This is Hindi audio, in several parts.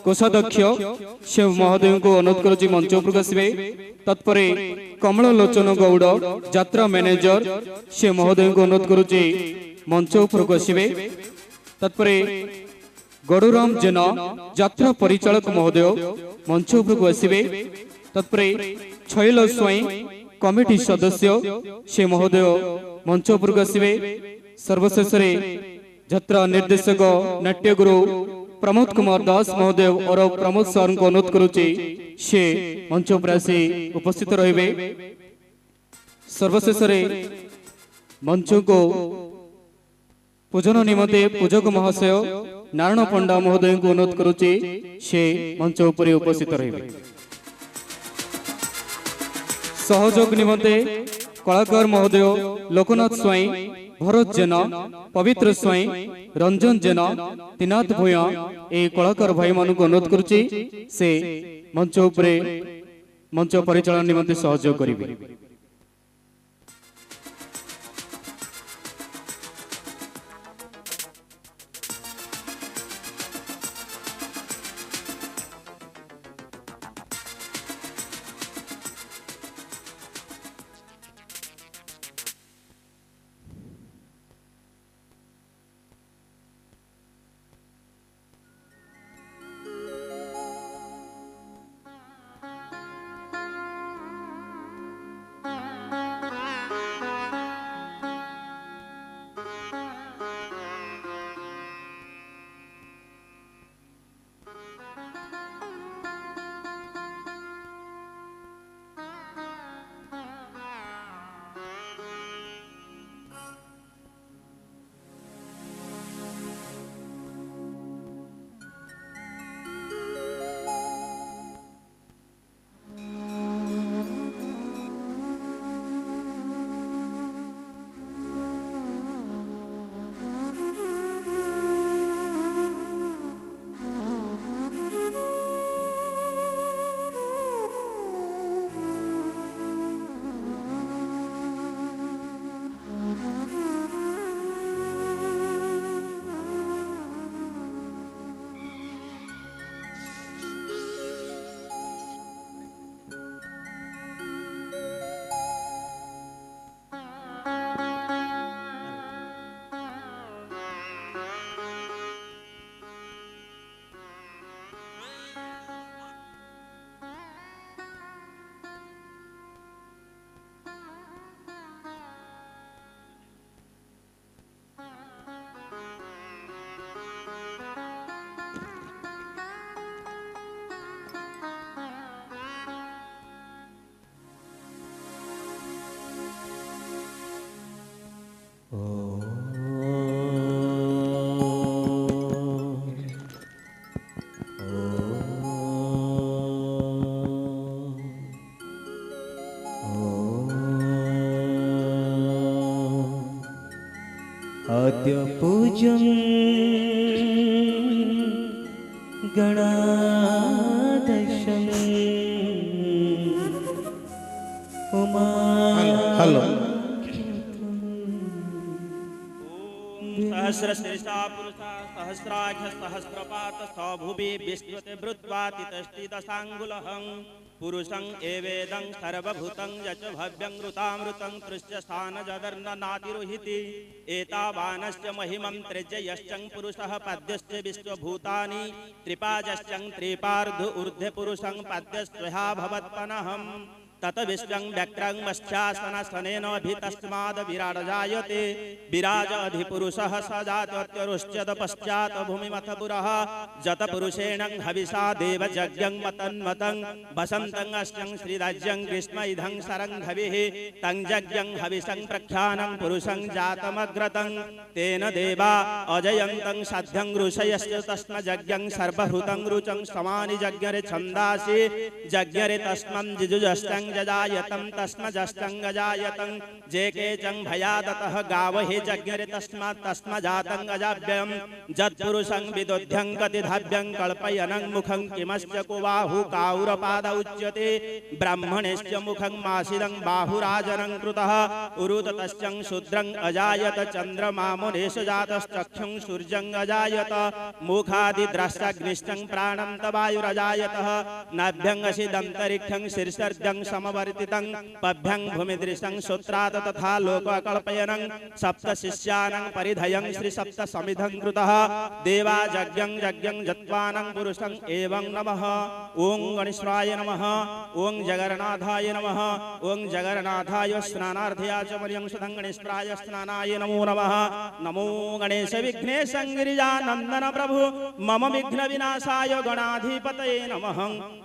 कोषाध्यक्ष से महोदय को अनुरोध करुच्ची मंच उपरକୁ ଆସିବେ। तत्परे कमल लोचन गौड़ यात्रा मैनेजर से महोदय को अनुरोध करुच्ची मंच उपरକୁ ଆସିବେ। तत्परे गौड़राम जेना यात्रा परिचालक महोदय मंच उपरକୁ ଆସିବେ। तत्परे छैल स्वाई कमिटी सदस्य से महोदय मंच उपरକୁ ଆସିବେ। सर्वशेष यात्रा निर्देशक नाट्यगुरु प्रमोद कुमार दास महोदय और प्रमोद सर को अनुरोध करुच्ची से मंच पर आसी उपस्थित रहिबे। सर्वशेष मंच को पूजन निमंते पूजक महाशय नारायण पंडा महोदय को अनुरोध करुच्ची से मंच पर उपस्थित रहिबे। सहयोग निमंते कलाकार महोदय लोकनाथ स्वाई भरत जेना पवित्र स्वाई रंजन जेना त्रिनाथ भूया ए कलाकार भाई मान को अनुरोध करुच्ची से मंच उपरे मंच परिचालन निमंते सहयोग करिवे। आद्य पूजन गणादशम उमा हेलो सहस्रशीर्षा पुरुषा सहस्राक्ष सहस्रपात सभुवि विश्वते वृत्वातिष्ठति दशांगुलहं पुरुषं एवेदं सर्वभूतं यच भव्यं ऋतामृतं तृष्यस्थान जदर्ननातिरुहिति एतावानस्य महिमं त्रिजयश्चं पुरुषः पद्यस्य विश्वभूतानि त्रिपाजश्चं त्रिपार्ध ऊर्ध्व पुरुषं पद्यस्त्वया भवत्पनहम् तत विश्वं व्यक्रं मत्स्यासनसनेन अभितस्माद् विराट जायते विराज अधिपुरुषः स जातोत्यरुश्चद पश्चात् भूमिमथ पुरः जत पुरुषेण हविषा देवयज्ञं मतन्मतं वसन्तं अष्टं श्रीराज्यं ग्रीष्म इदं सरङ्घविः तं यज्ञं हविषं प्रख्यानं पुरुषं जातमग्रतं तेन देवा अजयन्तं साध्यं ऋषयश्च तस्म यज्ञं सर्वहृतं रुचं समानि यज्ञरे छन्दासि यज्ञरे तस्मं जिजुजष्टं जजायतं तस्मजश्चं गजायतं जे केचं भयादतः गावहि जज्ञरे तस्मजातं गजाभ्यं जत्पुरुषं विदुध्यं कतिधाभ्यं कल्पयनं मुखं किमस्य को बाहु काउरपाद उच्यते ब्राह्मणेश्च मुखं मासिदं बाहुराजनं कृतः उरुततश्चं शूद्रं अजायत चन्द्रमा मुनेश जातश्चक्षुं सूर्यं अजायत मुखादिद्रष्टाग्निश्चं प्राणं तवायुरजायतः नाभ्यं असिदन्तरिक्षं शीर्षर्जं समवर्तितं पभ्यं भूमिदृशं सूत्रात् तथा लोककल्पयनं सप्त शिष्यानं परिधयं श्री सप्त समिधं कृतः देवा यज्ञं जत्वानं पुरुषं एवं नमः ओं गणेश्वराय नमः ओं जगन्नाथाय नमः ओं जगन्नाथाय स्नानार्थयाचमर्यं सुधं गणेश्वराय स्नानाय नमो नमः नमो गणेश विघ्नेश गिरिजानन्दन प्रभु मम विघ्न विनाशाय गणाधिपतये नमः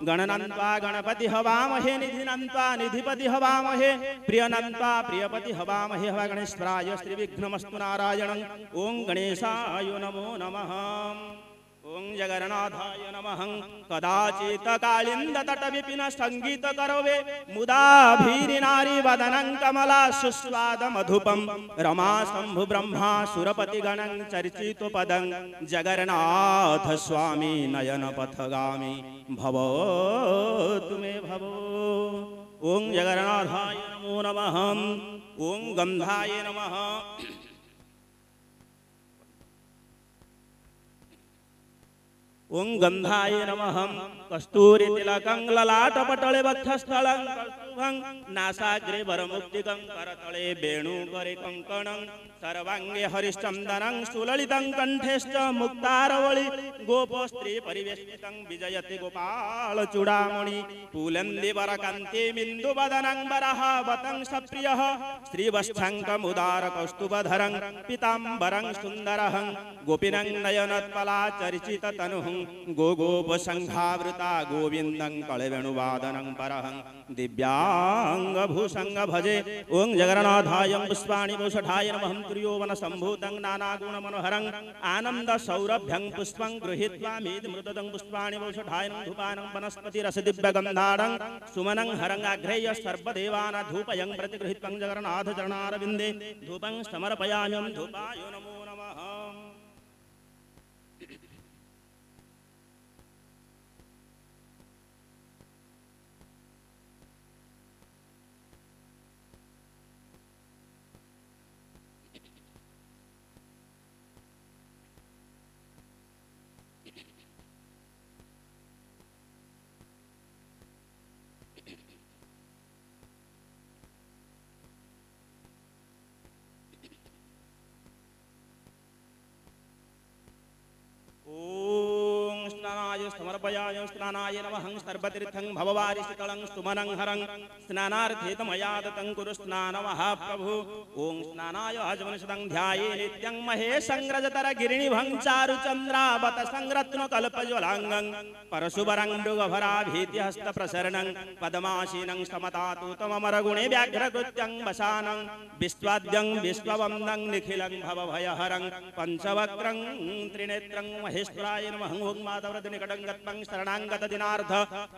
गणनन्त्वा गणपति हवामहे निधिनन्त्वा निधिपति हवामहे प्रियनन्त्वा प्रियपति हवामहे हवा गणेश्वराय श्री विघ्नमस्तु नारायणं ओं गणेशाय नमो नमः ओं जगन्नाथाय नमः कदाचित् कालिन्द तट विपिन संगीत करवे मुदा भीरिनारी वदनं कमला सुस्वाद मधुपम रमा शंभु ब्रह्मा सुरपति गणं चर्चित पदं जगन्नाथ स्वामी नयन पथगामी भवो तुमे भवो ओं जगन्नाथाय नमो नमः ओं गंधाय नमः ओं गंधाय नमः कस्तूरी तिलकं ललाटपटले वक्षस्थलं कौस्तुभं नासाग्रे वरमुक्तिकं करतले वेणुकरे कंकणं सर्वांगे हरिश्चन्दनं सुललितं कंठेश्च मुक्तारवळि गोपस्त्री परिवेष्टितं विजयति गोपाल चूडामणि पुलन्दिवरकान्ति बिन्दुवदनं वरहावतं सप्रियः श्रीवत्सङ्कमुदार कौस्तुभधरं पीताम्बरं सुन्दरं गोपिनं नयनत्पला चर्चित तनुः गोगोपसंघावृता गोविन्दं कळवेणुवादनं परहं दिव्यांगभूषंग भजे ओं जगन्नाथाय पुष्पाणि वौषठाय नमः तुर्योवन सम्भूतं नानागुणमनोहरं आनन्द सौरभ्यं पुष्पं गृहीत्वा मेदमृतदं पुष्पाणि वौषठाय धूपानं वनस्पतिरसदिव्यगन्धाढं सुमनं हरङ्गाघ्रेय सर्वदेवानां धूपयं प्रतिगृहीत्वं जगन्नाथ चरणारविन्दे धूपं समर्पयाम्यं धूपाय नमो नमः समर्पयाय स्नानाय नमः सर्वतीर्थं भववारिशिकलं सुमनं हरं स्नानार्थे तमयादतं कुरु स्नानमहाप्रभु ओं स्नानाय आजमनशतं ध्याये नित्यं महेशंग्रजतर गिरिणिभं चारुचन्द्रावत संरत्नकल्पज्वलाङ्गं परशुवरं मृगभराभीतिहस्तप्रसरणं पद्मासीनं समतातुतमरगुणे व्याघ्रकृत्यं वसानं विश्वाद्यं विश्ववन्दं निखिलं भवभयहरं पञ्चवक्त्रं त्रिनेत्रं महेश्वराय नमः ओं माधवरदिनिकटं गत्वं शरणाङ्गत दिनार्थ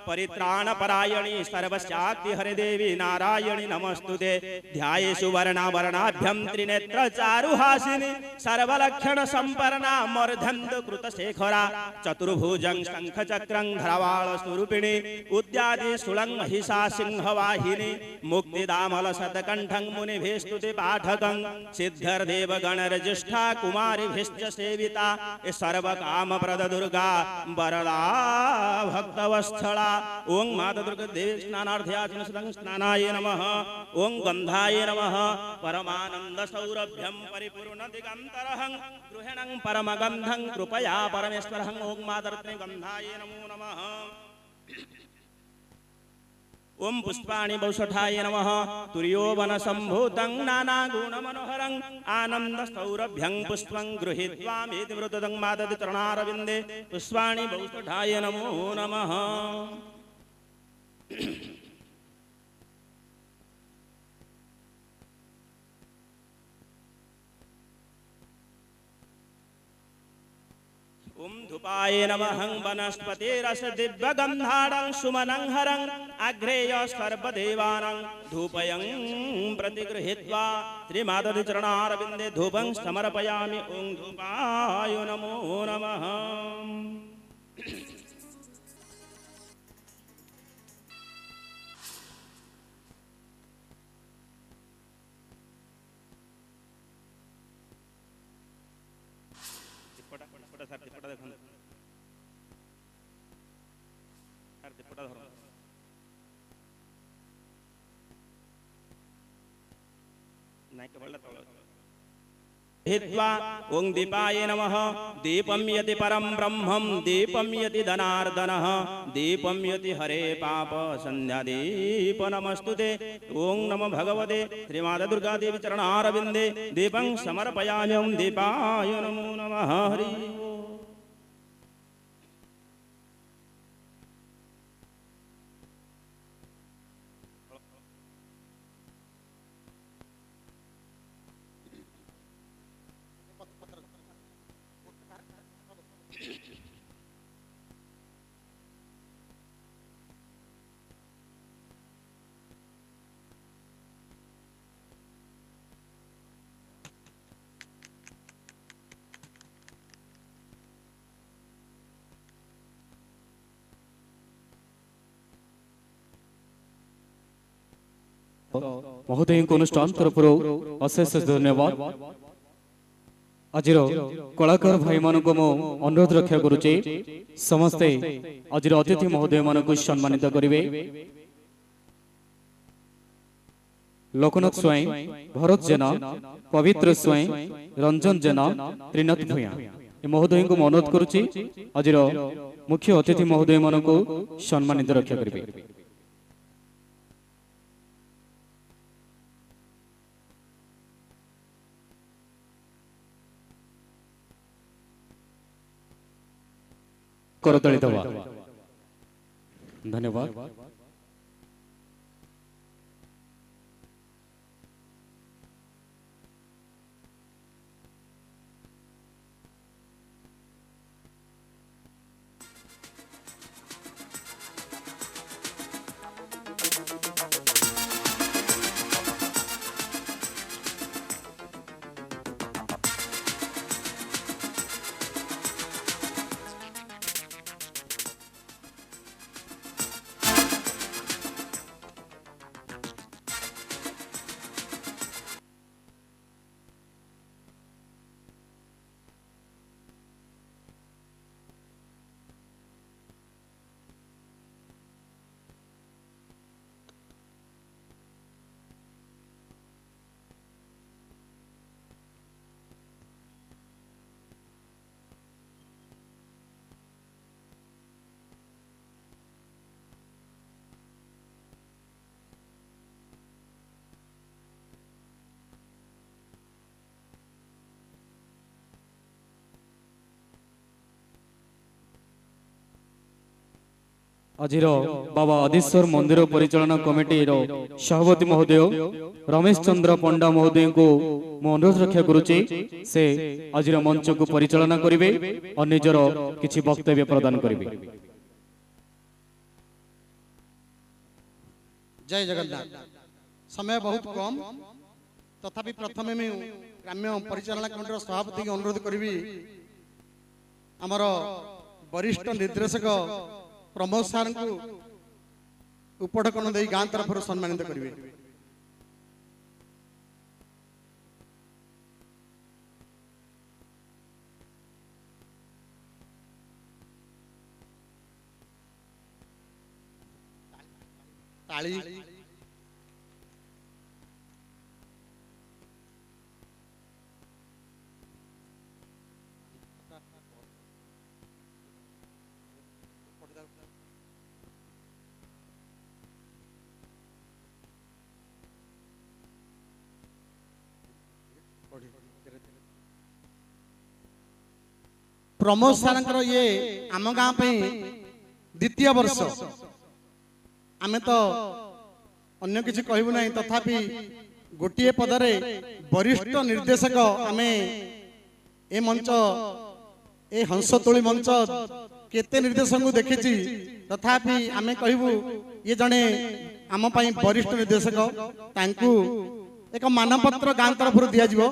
परित्राणपरायणी सर्वस्याक्ति हरे देवी नारायणी नमस्तुते ध्यायेषु वर्णाभरणाभ्यं त्रिनेत्र चारुहासिनी सर्वलक्षण संपन्ना मूर्धन्त कृतशेखरा चतुर्भुजं शङ्खचक्रं धरावाळ स्वरूपिणी उद्यादि सुळं महिषा सिंहवाहिनी मुक्तिदामल शतकण्ठं मुनिभिस्तुति पाठकं सिद्धर्देव गणरजिष्ठा कुमारिभिश्च सेविता सर्वकामप्रद दुर्गा वरदा भक्तवस्थला ओं माता दुर्गा देवी स्नानार्थ्याचमनं स्नानाय नमः ओं गंधाय नमः परमानंद सौरभ्यं परिपूर्ण दिगंतरहं गृहिणं परमगंधं कृपया परमेश्वरहं ओं माता गंधाय नमो नमः ओं पुष्पाणि वौषठाय नमः तुर्योवन सम्भूतं नानागुणमनोहरं आनन्द सौरभ्यं पुष्पं गृहीत्वा मेदिमृतदं मादति चरणारविन्दे पुष्पाणि वौषठाय नमो नमः ओं धूपाय नमः वनस्पतिरस दिव्यगन्धाढं सुमनं हरं आग्रेय सर्वदेवानां धूपयं प्रतिगृहीत्वा श्रीमाधव चरणारविन्दे धूपं समर्पयामि। ओं धूपाय नमो नमः। हित्वा ओं दीपाय नमः। दीपं यति परं ब्रह्मं दीपं यति धनार्दनः दीपं यति हरे पाप संध्यादीप नमस्तुते। ओं नमो भगवते श्रीमाता दुर्गा देवी चरणारविन्दे दीपं समर्पयामि। ओं दीपाय नमो नमः। हरि महोदय को अनुष्ठान तरफर अशेष धन्यवाद। आज कलाकार भाई मान को अनुरोध रक्षा करुचे समस्ते आज अतिथि महोदय मान को सम्मानित करेंगे। लोकनाथ स्वयं, भरत जेना, पवित्र स्वयं, रंजन जेना, त्रिनाथ भूया महोदय को अनुरोध करुचे आज मुख्य अतिथि महोदय मान को सम्मानित रक्षा करेंगे। करताली दवा धन्यवाद। आज बाबा आदिश्वर मंदिर परिचालना कमिटी सभापति महोदय रमेश चंद्र पंडा महोदय को अनुरोध रक्षा करुचे से आज मंच को परिचालना करेंगे और निजर किछि वक्तव्य प्रदान करेंगे। जय जगन्नाथ। समय बहुत कम तथापि प्रथम में ग्राम्य परिचालना कमिटी सभापति को अनुरोध करी आमर वरिष्ठ निर्देशक प्रमोद सार को उपढकन दे गां तरफ सम्मानित करेंगे। ताली प्रमोद सार ये आम गाँ द्वितीय वर्ष आमे तो अन्य किसी कहबू नहीं तथापि गोटे पदरे वरिष्ठ निर्देशक आमे ए मंच ए हंसतोली मंच केते निर्देशक देखी तथापि आमे कहबू ये जने आम पई वरिष्ठ निर्देशक तांकू एक मानपत्र गां तरफ दिया जिवो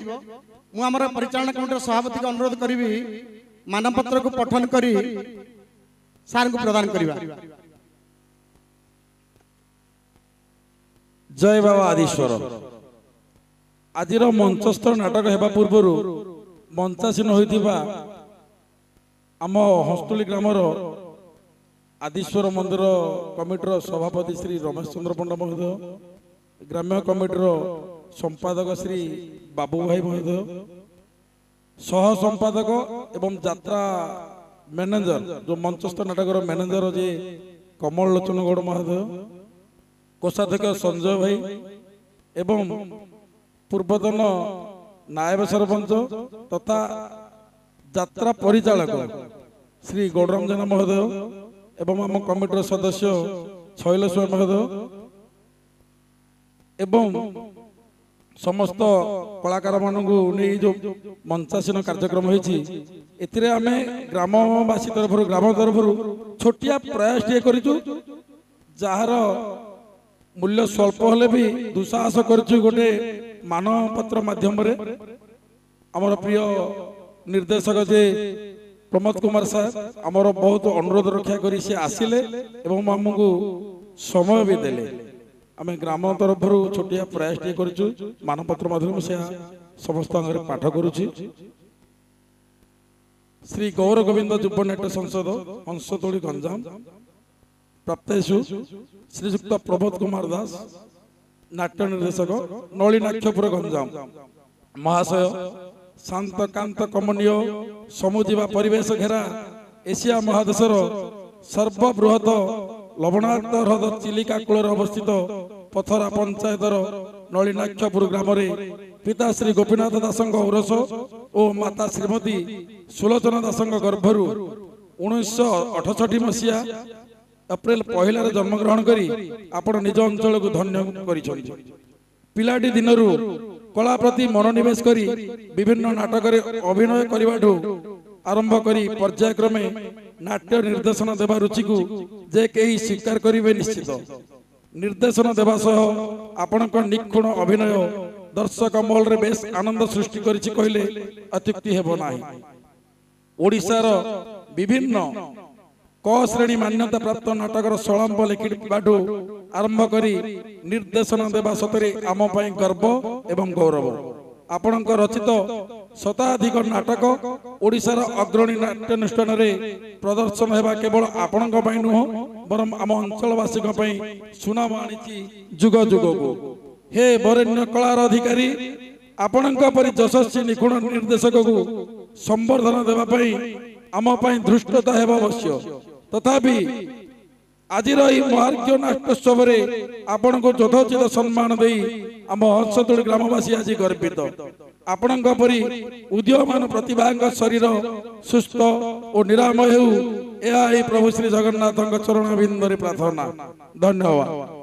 मु हमर परिचालन कमिटी सभापति को अनुरोध करी मानपत्र को पठन करी सार को प्रदान करिवा। जय बाबा आदिश्वर आजिर मंचस्थ नाटक हेबा पूर्व मंचासीन होइथिबा आम हस्तुली ग्रामर आदिश्वर मंदिर कमिटर सभापति श्री रमेश चंद्र पंडा महोदय, ग्राम्य कमिटर संपादक श्री बाबू भाई महोदय, सह संपादक एवं यात्रा मैनेजर जो मंचस्थ नाटकर मैनेजर जे कमल लोचन गौड़ महोदय, कोषाध्यक्ष संजय भाई एवं पूर्वतन नायब सरपंच तथा यात्रा परिचालक श्री गौड़राम जेना महोदय एवं आम कमिटर सदस्य शैलेश्वर महोदय एवं समस्त कलाकार मानू नहीं जो मंचासीन कार्यक्रम होती आम ग्रामवासी तरफ ग्राम तरफ छोटिया प्रयास टे करूँ जार मूल्य स्वल्प हेले भी दुस्साहस करुछु गोटे मानपत्र माध्यम आमर प्रिय निर्देशक जे प्रमोद कुमार साहब आमर बहुत अनुरोध रक्षा करी से आसिले एवं आमको समय भी देले आम ग्राम तरफ छोटिया प्रयास टे करुछु मानपत्र माध्यम से समस्त पाठ करुछि। श्री गौर गोविंद युव नाट्य संसद हंसतोड़ी गंजाम प्राप्तेषु श्रीजुक्त प्रमोद कुमार दास नाट्य निर्देशक नलिनाक्षपुर गंजाम महाशय शांत कांत कमनीय समुजीवा परिवेश घेरा एशिया महादेशर सर्वबृहत लवणाक्त ह्रद चिलिका कूल अवस्थित पथरा पंचायतर नलिनाक्षपुर ग्राम पिता श्री गोपीनाथ दास औरस और माता श्रीमती सुलोचना दास गर्भरू 1968 मसीहा एप्रिल 1 जन्मग्रहण करी आपण निज अंचल को धन्य करिछथि। पिलाटी दिनरू कला प्रति मनोनिवेश करी विभिन्न नाटक अभिनय करने आरंभ करी पर्यायक्रमे नाट्य निर्देशन देवा रुचि को जे कहीं स्वीकार करेंगे निश्चित निर्देशन देवा सह आपणक निखुण अभिनय दर्शक महल रे बेस आनंद सृष्टि करिछि कहले अत्युक्ति हेबो नाही। ओडिशार विभिन्न क श्रेणी मान्यता प्राप्त नाटकर सलंब लिखिबाठू आरंभ करी निर्देशन देवा सतरे आम पई गर्व एवं गौरव। आपणक रचित शताधिक नाटक ओडिशार अग्रणी नाट्यानुष्ठान रे प्रदर्शन हेबा केवल आपणक पई नुह बरम आम अंचलवासी पई सुनाम आनिछि जुग जुग को। हे वरेण्य कलार अधिकारी आपणक परि यशस्वी निखुण निर्देशक को संवर्धन देवा पई आम पई धृष्टता हेबा अवश्य। तथापि आज महार्घ्य नाट्योत्सव आपण को यथोचित सम्मान दे आम हंसतोड़ी ग्रामवासी आज गर्वित। आपण परी उदीयमान प्रतिभा शरीर सुस्थ और निरामय हो यह प्रभु श्री जगन्नाथ चरण बिंदरे प्रार्थना। धन्यवाद।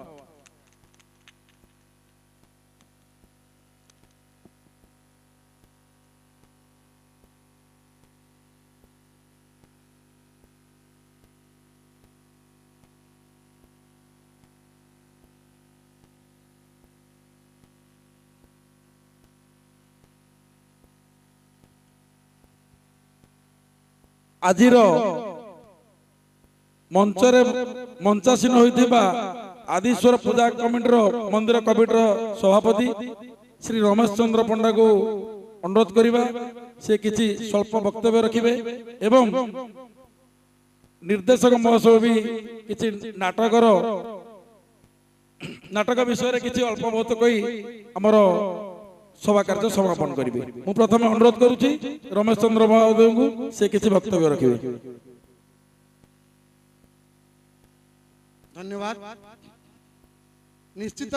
आजिर मंचरे मंचासीन होइथिबा आदिश्वर पूजा कमिटर मंदिर कमिटर सभापति श्री रमेश चंद्र पंडा को अनुरोध करिबा से किछि स्वल्प वक्तव्य रखिबे एवं निर्देशक महोत्सव भी किछि नाटक विषय रे किछि अल्प बहुत कही हमर सभा कार्य समापन करेंगे। मु प्रथम अनुरोध करुच्ची रमेश चंद्र महोदय को से किसी वक्तव्य रखिए। धन्यवाद। निश्चित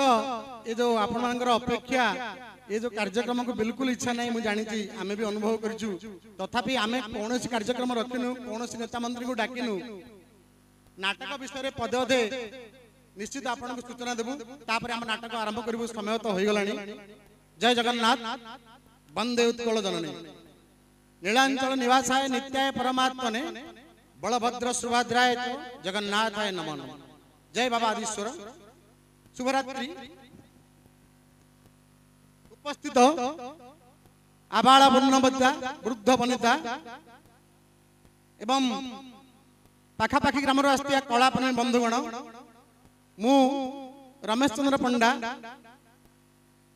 ये जो आपण मानकर अपेक्षा ये जो कार्यक्रम को बिल्कुल इच्छा नहीं मुझे जानी आमे भी अनुभव करिछु तथापि आमे कौन कार्यक्रम रखिनु कौन नेता मंत्री को डाकिनु नाटक विषय पदे अधे निश्चित आपण को सूचना देबु तापर हम नाटक आरंभ करिबु समय तो होई गलानी। जय जगन्नाथ वंदे उत्कल जननी नीलांचल निवासाय नित्याय परमात्मने बलभद्र सुभद्राय च जगन्नाथाय नमो नमः। जय बाबा आदिश्वर। शुभरात्रि। उपस्थित आबाल वृन्नवद्या वृद्ध वनिता एवं पाखापाखि ग्राम आसथिया कलापन बंधुगण मु रमेश चंद्र पंडा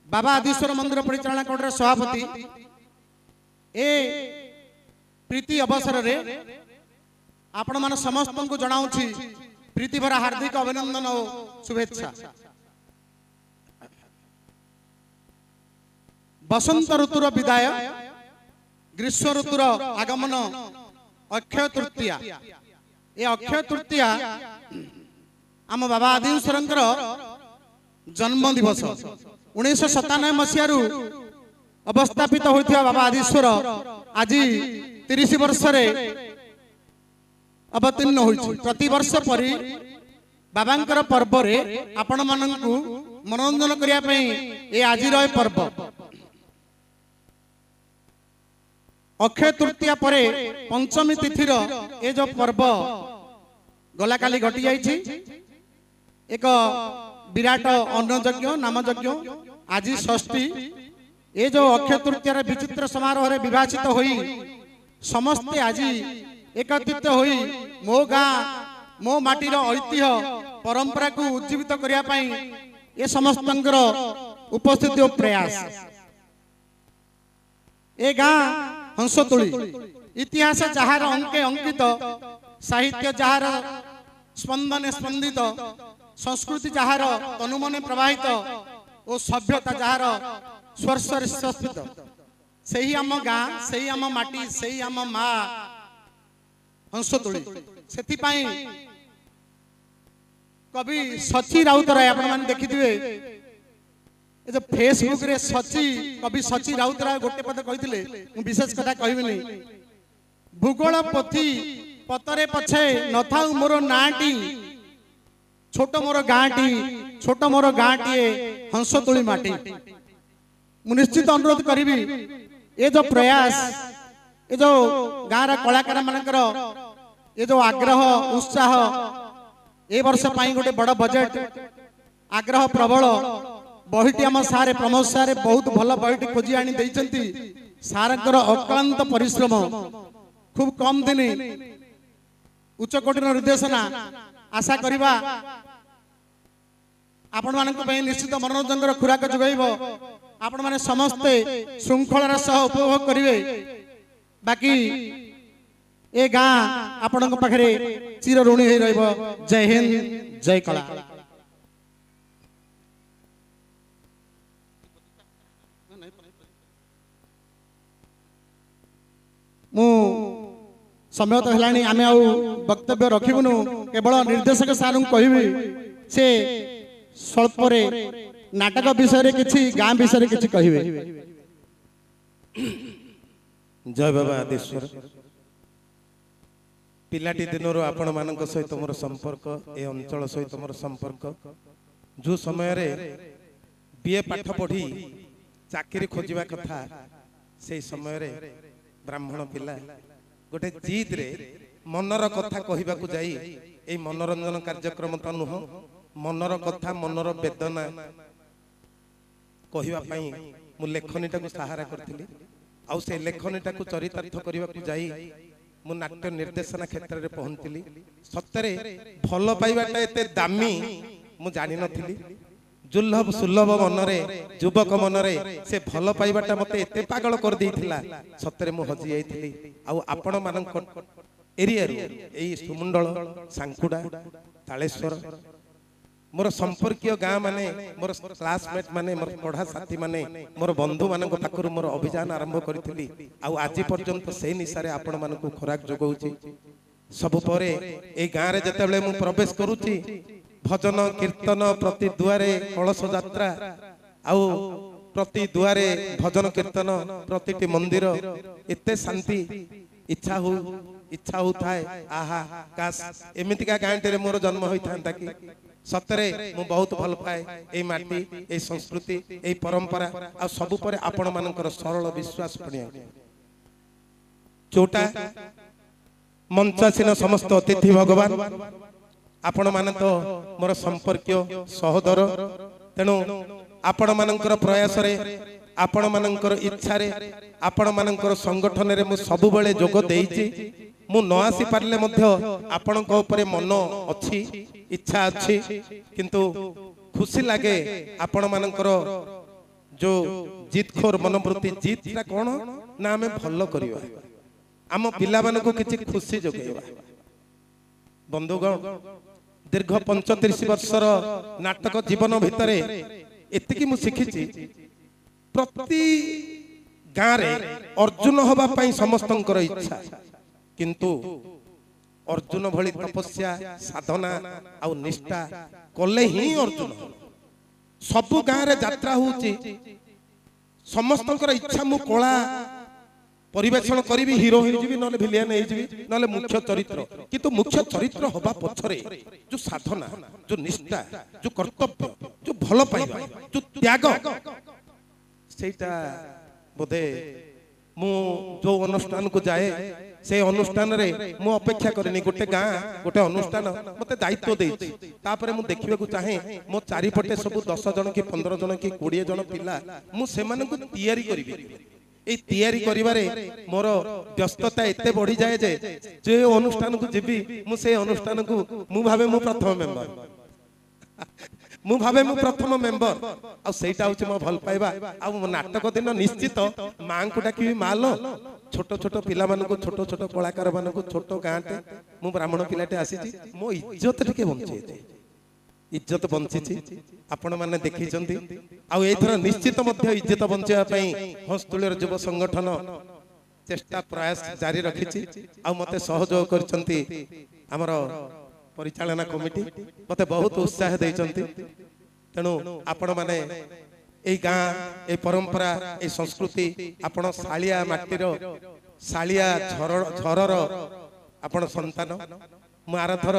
बाबा आदिश्वर मंदिर परिचालना कमिटीर सभापति ए प्रीति अवसर रे आपण मान समस्त को जनाऊँगी प्रीति भरा हार्दिक अभिनंदन और शुभेच्छा। बसंत ऋतुर विदाय ग्रीष्म ऋतुर आगमन अक्षय तृतीया। ये अक्षय तृतीया आम बाबा आदिश्वरंकर जन्म दिवस 1997 मसीह अवस्थापित होता बाबा आदिश्वर आज 30 वर्ष अवतीर्ण होइछि। प्रति वर्ष परि बाबांकर पर्व रे आपण माननकु मनोरंजन करिया पई ए आजिर पर्व अक्षय तृतीया परे पंचमी तिथिर ए जो पर्व गला काली घटी जाइछि। एक विराट अन्न यज्ञ नाम यज्ञ आज षष्ठी ए जो अक्षय तृतीया विचित्र समारोह रे विभाजित होई समस्ते आज एकत्रित होई मो गाँ मो माटीर ऐतिह्य परंपरा को उज्जीवित करिया पई ए समस्तंकर उपस्थिति और प्रयास। ए गाँ हंसतुली इतिहास जहार अंके अंकित साहित्य जहार स्पंदने स्पंदित संस्कृति जहार तनुमने प्रवाहित और सभ्यता जहार स्वर्शरे स्वस्थित सही आम गाँ सही आम माटी सही आम माँ हंसतुली से कवि सची राउतराय आपण माने देखिथिबे ए जो फेसबुक रे सची कवि सची राउतराय गोटे पद कहिथिले मु विशेष कथा कहबिनी भूगोल पोथी पतरे पछे नथाउ मोर नाटी छोट मोर गाँटी छोट मोर गाँटी हंसतुली माटी। मु निश्चित अनुरोध करी ये जो प्रयास ये जो गाँव कलाकार मानकर ये जो आग्रह उत्साह ए वर्ष गोटे बड़ बजेट आग्रह प्रबल बहीटी आम सारे प्रमोद सारे बहुत भल बहीटी खोजी आनी देइचंती। सारंकर अक्लांत परिश्रम खूब कम दिन उच्चकोटीर निर्देशना आशा करिबा आपण मानक पई निश्चित मनोरंजन खुराक जोगाइब आपण माने समस्ते श्रृंखलार सह उपभोग करिवे। बाकी ए गाँ आपण पाखरे चिर ऋणी हो रहिबो। जय हिंद जय कला। मु समय तो हेलानी आमे आउ वक्तव्य रखिबुनु केवल निर्देशक सार कहबी से स्वल्परे नाटक विषय किछि गाँ विषय किछि कहिबे। जय बाबा आदिश्वर। पिलाटी दिनर आपण मानक सहित मोर संपर्क ए अंचल सहित मोर संपर्क जो समय रे बीए पाठ पढ़ी चाकरी खोजिबा कथा से समय रे ब्राह्मण पिला गोटे जीद रे मनर कथा कहबा को जाई ए मनोरंजन कार्यक्रम त नुह मनर कथा मनर वेदना कहबा पई मु लेखनीटा को सहारा करथिली। आउ से लेखनीटा को चरितार्थ करबा को जाई मु नाट्य निर्देशना क्षेत्र रे पहुंचली। सत्तरे भल पाइबाटा एते दामी मु जानि नथिली। दुर्लभ सुलभ मनरे युवक मनरे से भल पाइबाटा मते एते पागल कर देइथिला। सत्तरे मु हजि जाइथिली। आउ आपण मानक एरिया रे एई सुमुंडल सांकुडा तालेश्वर मोर संपर्कीय गाँ माने मोर क्लासमेट माने मोर पढ़ा साथी माने मोर बंधु मानक पाखरु मोर अभियान आरंभ करथिली। आउ आज पर्यंत से निसारे आपण मानक खोराक जोगौची। सब परे ए गाँ रे जतेबेले मु प्रवेश करूची भजन कीर्तन प्रति दुआरे कलश यात्रा आउ प्रति दुआरे भजन कीर्तन प्रतिटी मंदिर एते शांति इच्छा होता है। आहा काश एमितिका गाँटे रे मोर जन्म होई थांता कि सतरे मु बहुत भल पाए ए माटी ए संस्कृति ए परंपरा आ सबु परे आपण मानकर सरल विश्वास पणिया जोटा ମଞ୍ଚାସୀନ ସମସ୍ତ ଅତିଥି ଭଗବାନ ଆପଣ ମାନେ ତ ମୋର ସମ୍ପର୍କୀୟ ସହୋଦର ତେଣୁ ଆପଣ ମାନଙ୍କର ପ୍ରୟାସରେ ଆପଣ ମାନଙ୍କର ଇଚ୍ଛାରେ ଆପଣ ମାନଙ୍କର ସଂଗଠନରେ ମୁଁ ସବୁବେଳେ ଯୋଗ ଦେଇଛି ମୁଁ ନ ଆସି ପାରିଲେ ମଧ୍ୟ ଆପଣଙ୍କ ଉପରେ ମନ ଅଛି ଇଚ୍ଛା ଅଛି କିନ୍ତୁ ଖୁସି ଲାଗେ ଆପଣ ମାନଙ୍କର जो जीत खोर मनोवृत्ति जीतटा कौन ना आम भल करवा आम पिला मानक किसी खुशी जोगेवा बंधुगण दीर्घ 35 वर्षर नाटक जीवन भितर एतिकी मु शिखिछि प्रति गाँव रे अर्जुन हवा पाई समस्तंकर इच्छा किंतु अर्जुन भली तपस्या साधना आ निष्ठा कले ही अर्जुन सबु गाँव रे यात्रा होची समस्तंकर इच्छा मु कला परिवेषण करी हीरो होइजिबी नले विलेन होइजिबी नले मुख्य चरित्र किंतु मुख्य चरित्र हवा पछरे जो साधना जो निष्ठा जो कर्तव्य जो भल पाइबा जो त्याग सेटा बोधे मु जो अनुष्ठान को जाए से अनुष्ठान रे मु अपेक्षा करनी गोटे गाँ गोटे अनुष्ठान मते दायित्व देछि तापरे मु देखिबा को चाहे मो चारिपटे सब 10 जन की 15 जन की 20 जन पिला मु सेमान को तैयारी करिबी ए तैयारी करिबारे मोर व्यस्तता एते बढ़ी जाए जे अनुष्ठान को जीबी मु से अनुष्ठान को मु भाबे मु प्रथम मेंबर मु भाबे मु प्रथम मेंबर आ सेटा होछि मो भल पाइबा आ मो नाटक दिन निश्चित मां को डाकी मालो छोट छोट पिला मान को छोट छोट कलाकार मान को छोट गाँटे मु ब्राह्मण पिलाटे आसीछि मो इज्जत टिके बंचे इज्जत बंची आपण माने देखि चंती आ एथर निश्चित मध्य इज्जत बंचेवा पई हस्तुलेर युव संगठन चेष्टा प्रयास जारी रखिछि आ मते सहयोग करचंती हमर परिचालना कमिटी मते बहुत उत्साह दैचंती तेणु आपण माने ए गाँ ए परंपरा ए संस्कृति आपण सालिया माटीर सालिया झरर आपण संतान मु आरथर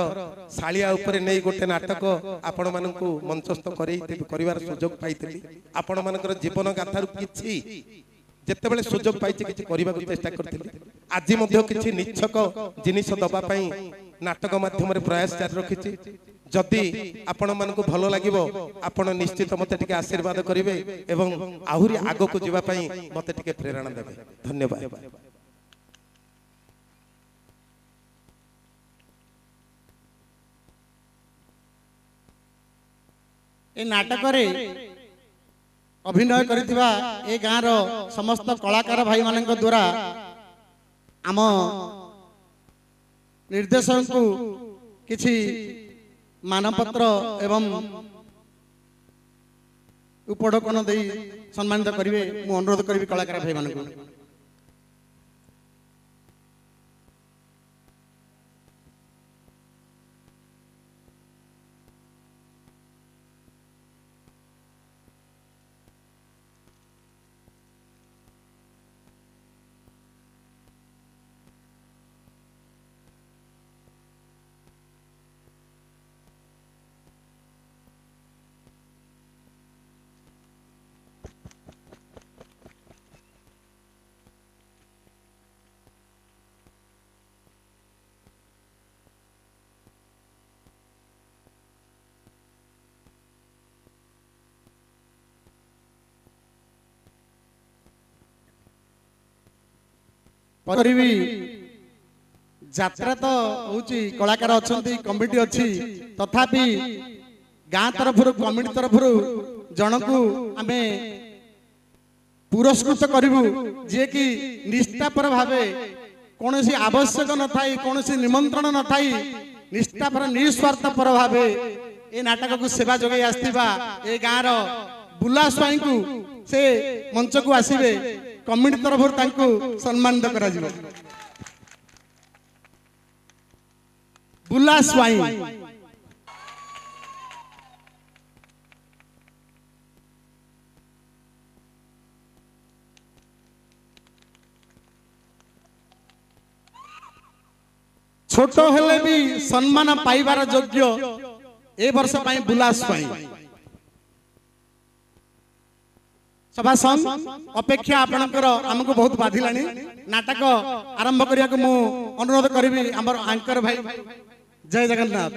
सालिया ऊपर नहीं गोटे नाटक आपण मानकु मंचस्थ करिवार सुयोग पाइथिली आपण मानकर जीवन गाथारु किछि जेतेबेले सुयोग पाइछि किछि करिबा को चेष्टा करथिली आज मध्य किछि निच्छक जिनिस दबा पई नाटक माध्यम रे प्रयास जारी रखिछि जदि आपण मानकु भलो लागिबो आपण निश्चित मते टिके आशीर्वाद करिवे एवं आहुरी आगो को जीवा पई मते टिके प्रेरणा देबे धन्यवाद। ए नाटक रे अभिनय करथिबा ए गाँ रो समस्त कलाकार भाई मानक द्वारा आम निर्देशक को किछि मानपत्र एवं उपढकन दे सम्मानित करिवे मु अनुरोध करिवि कलाकार भाई मानक परिवी यात्रा तो होची कलाकार अछंती कमिटी अछि तथापि गाँ तरफ कमिटी तरफ जनकु आमे पुरस्कृत करिवु जे कि निष्ठापर भावे कोनोसी आवश्यक न थाई कोनोसी निमंत्रण न थाई निष्ठापर निस्वार्थपर भावे ए नाटक को सेवा जोगै आस्तिबा ए गाँ रो बुला स्वाई को से मंच को आसीबे कमिटी तरफ तांको सम्मानित करा जिवो बुला स्वाई छोट हेले भी सम्मान पाइबार योग्य ए वर्ष पाई बुला स्वाई सभा अपेक्षा आपणकर आमको बहुत बाधिलानी नाटक आरंभ करिया को मु अनुरोध करिवि हमर एंकर भाई जय जगन्नाथ।